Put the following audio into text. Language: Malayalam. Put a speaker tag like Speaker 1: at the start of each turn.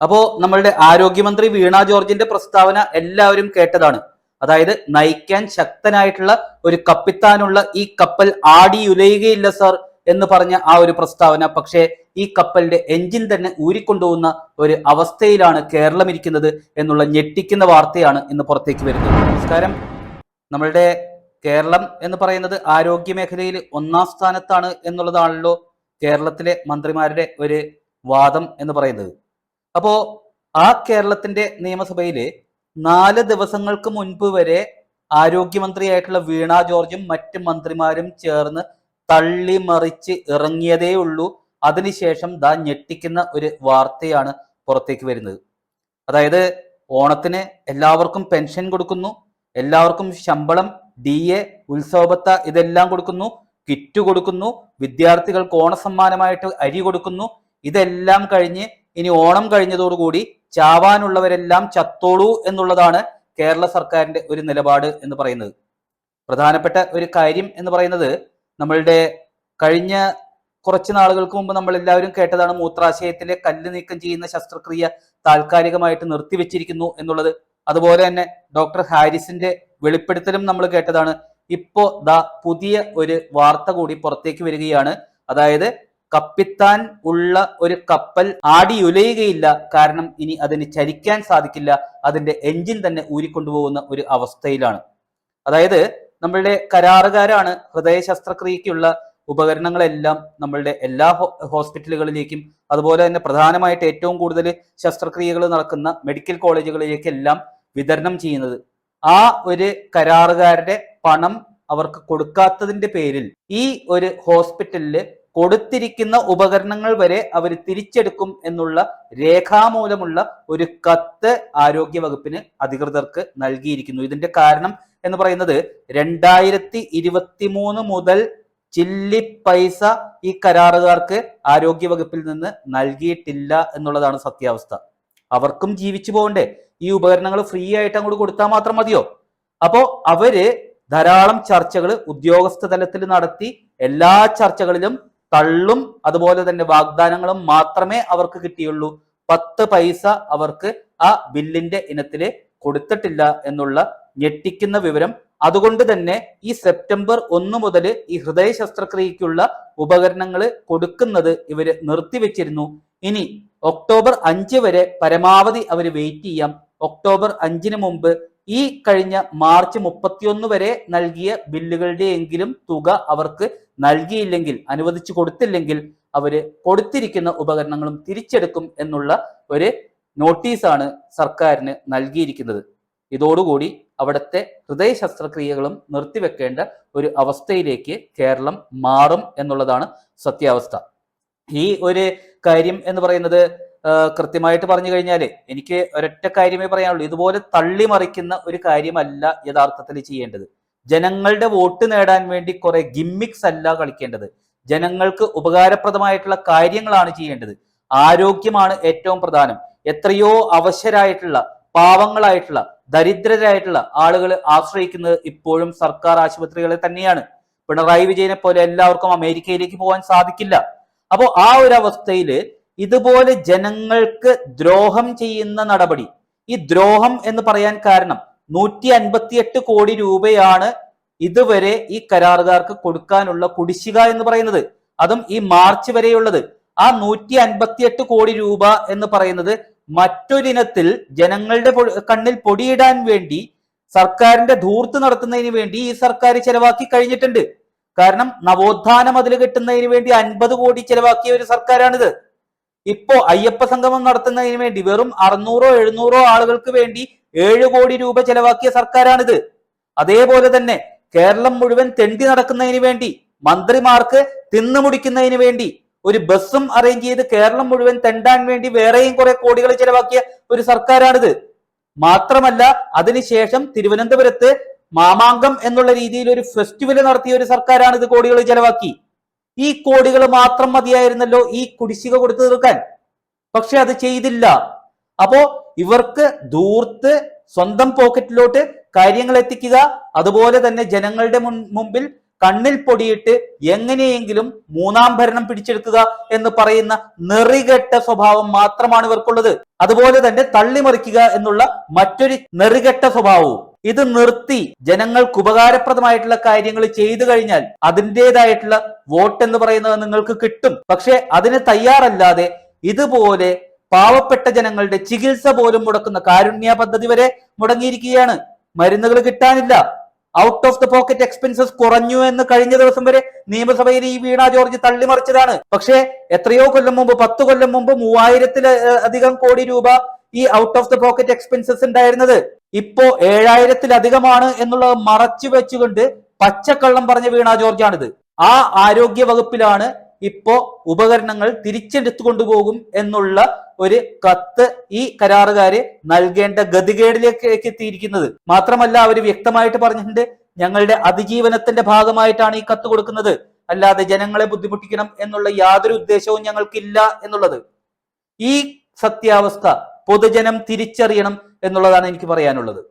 Speaker 1: അപ്പോ നമ്മളുടെ ആരോഗ്യമന്ത്രി വീണ ജോർജിന്റെ പ്രസ്താവന എല്ലാവരും കേട്ടതാണ്. അതായത് നയിക്കാൻ ശക്തനായിട്ടുള്ള ഒരു കപ്പിത്താനുള്ള ഈ കപ്പൽ ആടിയുലയുകയില്ല സർ എന്ന് പറഞ്ഞ ആ ഒരു പ്രസ്താവന. പക്ഷേ ഈ കപ്പലിന്റെ എഞ്ചിൻ തന്നെ ഊരിക്കൊണ്ടുപോകുന്ന ഒരു അവസ്ഥയിലാണ് കേരളം ഇരിക്കുന്നത് എന്നുള്ള ഞെട്ടിക്കുന്ന വാർത്തയാണ് ഇന്ന് പുറത്തേക്ക് വരുന്നത്. നമസ്കാരം. നമ്മളുടെ കേരളം എന്ന് പറയുന്നത് ആരോഗ്യ മേഖലയിൽ ഒന്നാം സ്ഥാനത്താണ് എന്നുള്ളതാണല്ലോ കേരളത്തിലെ മന്ത്രിമാരുടെ ഒരു വാദം എന്ന് പറയുന്നത്. അപ്പോ ആ കേരളത്തിന്റെ നിയമസഭയില് 4 ദിവസങ്ങൾക്ക് മുൻപ് വരെ ആരോഗ്യമന്ത്രിയായിട്ടുള്ള വീണ ജോർജും മറ്റ് മന്ത്രിമാരും ചേർന്ന് തള്ളിമറിച്ച് ഇറങ്ങിയതേ ഉള്ളൂ. അതിനുശേഷം ഞെട്ടിക്കുന്ന ഒരു വാർത്തയാണ് പുറത്തേക്ക് വരുന്നത്. അതായത് ഓണത്തിന് എല്ലാവർക്കും പെൻഷൻ കൊടുക്കുന്നു, എല്ലാവർക്കും ശമ്പളം, DA, ഉത്സവബത്ത ഇതെല്ലാം കൊടുക്കുന്നു, കിറ്റ് കൊടുക്കുന്നു, വിദ്യാർത്ഥികൾക്ക് ഓണസമ്മാനമായിട്ട് അരി കൊടുക്കുന്നു. ഇതെല്ലാം കഴിഞ്ഞ് ഇനി ഓണം കഴിഞ്ഞതോടുകൂടി ചാവാനുള്ളവരെല്ലാം ചത്തോളൂ എന്നുള്ളതാണ് കേരള സർക്കാരിന്റെ ഒരു നിലപാട് എന്ന് പറയുന്നത്. പ്രധാനപ്പെട്ട ഒരു കാര്യം എന്ന് പറയുന്നത്, നമ്മളുടെ കഴിഞ്ഞ കുറച്ച് നാളുകൾക്ക് മുമ്പ് നമ്മൾ എല്ലാവരും കേട്ടതാണ് മൂത്രാശയത്തിലെ കല്ല് നീക്കം ചെയ്യുന്ന ശസ്ത്രക്രിയ താൽക്കാലികമായിട്ട് നിർത്തിവെച്ചിരിക്കുന്നു എന്നുള്ളത്. അതുപോലെ തന്നെ ഡോക്ടർ ഹാരിസിന്റെ വെളിപ്പെടുത്തലും നമ്മൾ കേട്ടതാണ്. ഇപ്പോ പുതിയ ഒരു വാർത്ത കൂടി പുറത്തേക്ക് വരികയാണ്. അതായത് കപ്പിത്താൻ ഉള്ള ഒരു കപ്പൽ ആടിയുലയുകയില്ല, കാരണം ഇനി അതിന് ചലിക്കാൻ സാധിക്കില്ല, അതിന്റെ എഞ്ചിൻ തന്നെ ഊരിക്കൊണ്ടുപോകുന്ന ഒരു അവസ്ഥയിലാണ്. അതായത് നമ്മളുടെ കരാറുകാരാണ് ഹൃദയ ശസ്ത്രക്രിയക്കുള്ള ഉപകരണങ്ങളെല്ലാം നമ്മളുടെ എല്ലാ ഹോസ്പിറ്റലുകളിലേക്കും അതുപോലെ തന്നെ പ്രധാനമായിട്ട് ഏറ്റവും കൂടുതൽ ശസ്ത്രക്രിയകൾ നടക്കുന്ന മെഡിക്കൽ കോളേജുകളിലേക്കെല്ലാം വിതരണം ചെയ്യുന്നത്. ആ ഒരു കരാറുകാരുടെ പണം അവർക്ക് കൊടുക്കാത്തതിന്റെ പേരിൽ ഈ ഒരു ഹോസ്പിറ്റലില് കൊടുത്തിരിക്കുന്ന ഉപകരണങ്ങൾ വരെ അവർ തിരിച്ചെടുക്കും എന്നുള്ള രേഖാമൂലമുള്ള ഒരു കത്ത് ആരോഗ്യ വകുപ്പിന് അധികൃതർക്ക് നൽകിയിരിക്കുന്നു. ഇതിന്റെ കാരണം എന്ന് പറയുന്നത് 2023 മുതൽ ചില്ലി പൈസ ഈ കരാറുകാർക്ക് ആരോഗ്യ വകുപ്പിൽ നിന്ന് നൽകിയിട്ടില്ല എന്നുള്ളതാണ് സത്യാവസ്ഥ. അവർക്കും ജീവിച്ചു പോകണ്ടേ? ഈ ഉപകരണങ്ങൾ ഫ്രീ ആയിട്ട് അങ്ങോട്ട് കൊടുത്താൽ മാത്രം മതിയോ? അപ്പോ അവര് ധാരാളം ചർച്ചകൾ ഉദ്യോഗസ്ഥ തലത്തിൽ നടത്തി എല്ലാ ചർച്ചകളിലും തള്ളും അതുപോലെ തന്നെ വാഗ്ദാനങ്ങളും മാത്രമേ അവർക്ക് കിട്ടിയുള്ളൂ. 10 പൈസ അവർക്ക് ആ ബില്ലിന്റെ ഇനത്തില് കൊടുത്തിട്ടില്ല എന്നുള്ള ഞെട്ടിക്കുന്ന വിവരം. അതുകൊണ്ട് തന്നെ ഈ സെപ്റ്റംബർ 1 മുതൽ ഈ ഹൃദയ ശസ്ത്രക്രിയക്കുള്ള ഉപകരണങ്ങൾ കൊടുക്കുന്നത് ഇവര് നിർത്തിവെച്ചിരുന്നു. ഇനി ഒക്ടോബർ 5 വരെ പരമാവധി അവര് വെയിറ്റ് ചെയ്യാം. ഒക്ടോബർ 5-ന് മുമ്പ് ഈ കഴിഞ്ഞ മാർച്ച് 31 വരെ നൽകിയ ബില്ലുകളുടെ എങ്കിലും തുക അവർക്ക് നൽകിയില്ലെങ്കിൽ, അനുവദിച്ചു കൊടുത്തില്ലെങ്കിൽ അവര് കൊടുത്തിരിക്കുന്ന ഉപകരണങ്ങളും തിരിച്ചെടുക്കും എന്നുള്ള ഒരു നോട്ടീസാണ് സർക്കാരിന് നൽകിയിരിക്കുന്നത്. ഇതോടുകൂടി അവിടുത്തെ ഹൃദയ ശസ്ത്രക്രിയകളും നിർത്തിവെക്കേണ്ട ഒരു അവസ്ഥയിലേക്ക് കേരളം മാറും എന്നുള്ളതാണ് സത്യാവസ്ഥ. ഈ ഒരു കാര്യം എന്ന് പറയുന്നത് കൃത്യമായിട്ട് പറഞ്ഞു കഴിഞ്ഞാൽ എനിക്ക് ഒരൊറ്റ കാര്യമേ പറയാനുള്ളൂ. ഇതുപോലെ തള്ളിമറിക്കുന്ന ഒരു കാര്യമല്ല യഥാർത്ഥത്തിൽ ചെയ്യേണ്ടത്. ജനങ്ങളുടെ വോട്ട് നേടാൻ വേണ്ടി കുറെ ഗിമ്മിക്സ് അല്ല കളിക്കേണ്ടത്. ജനങ്ങൾക്ക് ഉപകാരപ്രദമായിട്ടുള്ള കാര്യങ്ങളാണ് ചെയ്യേണ്ടത്. ആരോഗ്യമാണ് ഏറ്റവും പ്രധാനം. എത്രയോ അവശരായിട്ടുള്ള, പാവങ്ങളായിട്ടുള്ള, ദരിദ്രരായിട്ടുള്ള ആളുകൾ ആശ്രയിക്കുന്നത് ഇപ്പോഴും സർക്കാർ ആശുപത്രികളെ തന്നെയാണ്. പിണറായി വിജയനെ പോലെ എല്ലാവർക്കും അമേരിക്കയിലേക്ക് പോകാൻ സാധിക്കില്ല. അപ്പോ ആ ഒരു അവസ്ഥയിൽ ഇതുപോലെ ജനങ്ങൾക്ക് ദ്രോഹം ചെയ്യുന്ന നടപടി, ഈ ദ്രോഹം എന്ന് പറയാൻ കാരണം 158 കോടി രൂപയാണ് ഇതുവരെ ഈ കരാറുകാർക്ക് കൊടുക്കാനുള്ള കുടിശ്ശിക എന്ന് പറയുന്നത്. അതും ഈ മാർച്ച് വരെയുള്ളത്. ആ 158 കോടി രൂപ എന്ന് പറയുന്നത് മറ്റൊരിനത്തിൽ ജനങ്ങളുടെ കണ്ണിൽ പൊടിയിടാൻ വേണ്ടി, സർക്കാരിന്റെ ധൂർത്ത് നടത്തുന്നതിന് വേണ്ടി ഈ സർക്കാർ ചെലവാക്കി കഴിഞ്ഞിട്ടുണ്ട്. കാരണം നവോത്ഥാന മതിൽ കെട്ടുന്നതിന് വേണ്ടി 50 കോടി ചെലവാക്കിയ ഒരു സർക്കാരാണിത്. ഇപ്പോ അയ്യപ്പ സംഗമം നടത്തുന്നതിന് വേണ്ടി വെറും 600-700 ആളുകൾക്ക് വേണ്ടി 7 കോടി രൂപ ചെലവാക്കിയ സർക്കാരാണിത്. അതേപോലെ തന്നെ കേരളം മുഴുവൻ തെണ്ടി നടക്കുന്നതിന് വേണ്ടി, മന്ത്രിമാർക്ക് തിന്നുമുടിക്കുന്നതിന് വേണ്ടി ഒരു ബസ്സും അറേഞ്ച് ചെയ്ത് കേരളം മുഴുവൻ തെണ്ടാൻ വേണ്ടി വേറെയും കുറെ കോടികൾ ചെലവാക്കിയ ഒരു സർക്കാരാണിത്. മാത്രമല്ല അതിനുശേഷം തിരുവനന്തപുരത്ത് മാമാങ്കം എന്നുള്ള രീതിയിൽ ഒരു ഫെസ്റ്റിവൽ നടത്തിയ ഒരു സർക്കാരാണിത്. കോടികൾ ചെലവാക്കി. ഈ കോടികൾ മാത്രം മതിയായിരുന്നല്ലോ ഈ കുടിശ്ശിക കൊടുത്തു തീർക്കാൻ. പക്ഷെ അത് ചെയ്തില്ല. അപ്പോ ഇവർക്ക് ധൂർത്ത് സ്വന്തം പോക്കറ്റിലോട്ട് കാര്യങ്ങൾ എത്തിക്കുക, അതുപോലെ തന്നെ ജനങ്ങളുടെ മുമ്പിൽ കണ്ണിൽ പൊടിയിട്ട് എങ്ങനെയെങ്കിലും മൂന്നാം ഭരണം പിടിച്ചെടുക്കുക എന്ന് പറയുന്ന നെറികെട്ട സ്വഭാവം മാത്രമാണ് ഇവർക്കുള്ളത്. അതുപോലെ തന്നെ തള്ളിമറിക്കുക എന്നുള്ള മറ്റൊരു നെറികെട്ട സ്വഭാവവും. ഇത് നിർത്തി ജനങ്ങൾക്ക് ഉപകാരപ്രദമായിട്ടുള്ള കാര്യങ്ങൾ ചെയ്തു കഴിഞ്ഞാൽ അതിൻ്റെതായിട്ടുള്ള വോട്ട് എന്ന് പറയുന്നത് നിങ്ങൾക്ക് കിട്ടും. പക്ഷെ അതിന് തയ്യാറല്ലാതെ ഇതുപോലെ പാവപ്പെട്ട ജനങ്ങളുടെ ചികിത്സ പോലും മുടക്കുന്ന കാരുണ്യ പദ്ധതി വരെ മുടങ്ങിയിരിക്കുകയാണ്. മരുന്നുകൾ കിട്ടാനില്ല. Out of the pocket expenses കുറഞ്ഞു എന്ന് കഴിഞ്ഞ ദിവസം വരെ നിയമസഭയിൽ ഈ വീണ ജോർജ് തള്ളിമറിച്ചതാണ്. പക്ഷേ എത്രയോ കൊല്ലം മുമ്പ്, 10 കൊല്ലം മുമ്പ് 3000-ലധികം കോടി രൂപ ഈ out of the pocket expenses ഉണ്ടായിരുന്നത് ഇപ്പോ 7000-ലധികമാണ് എന്നുള്ളത് മറച്ചു വെച്ചുകൊണ്ട് പച്ചക്കള്ളം പറഞ്ഞ വീണ ജോർജ് ആണിത്. ആ ആരോഗ്യ വകുപ്പിലാണ് ഇപ്പോ ഉപകരണങ്ങൾ തിരിച്ചെടുത്തു കൊണ്ടുപോകും എന്നുള്ള ഒരു കത്ത് ഈ കരാറുകാര് നൽകേണ്ട ഗതികേടിലേക്ക് എത്തിയിരിക്കുന്നത്. മാത്രമല്ല അവർ വ്യക്തമായിട്ട് പറഞ്ഞിട്ടുണ്ട്, ഞങ്ങളുടെ അതിജീവനത്തിന്റെ ഭാഗമായിട്ടാണ് ഈ കത്ത് കൊടുക്കുന്നത്, അല്ലാതെ ജനങ്ങളെ ബുദ്ധിമുട്ടിക്കണം എന്നുള്ള യാതൊരു ഉദ്ദേശവും ഞങ്ങൾക്കില്ല എന്നുള്ളത്. ഈ സത്യാവസ്ഥ പൊതുജനം തിരിച്ചറിയണം എന്നുള്ളതാണ് എനിക്ക് പറയാനുള്ളത്.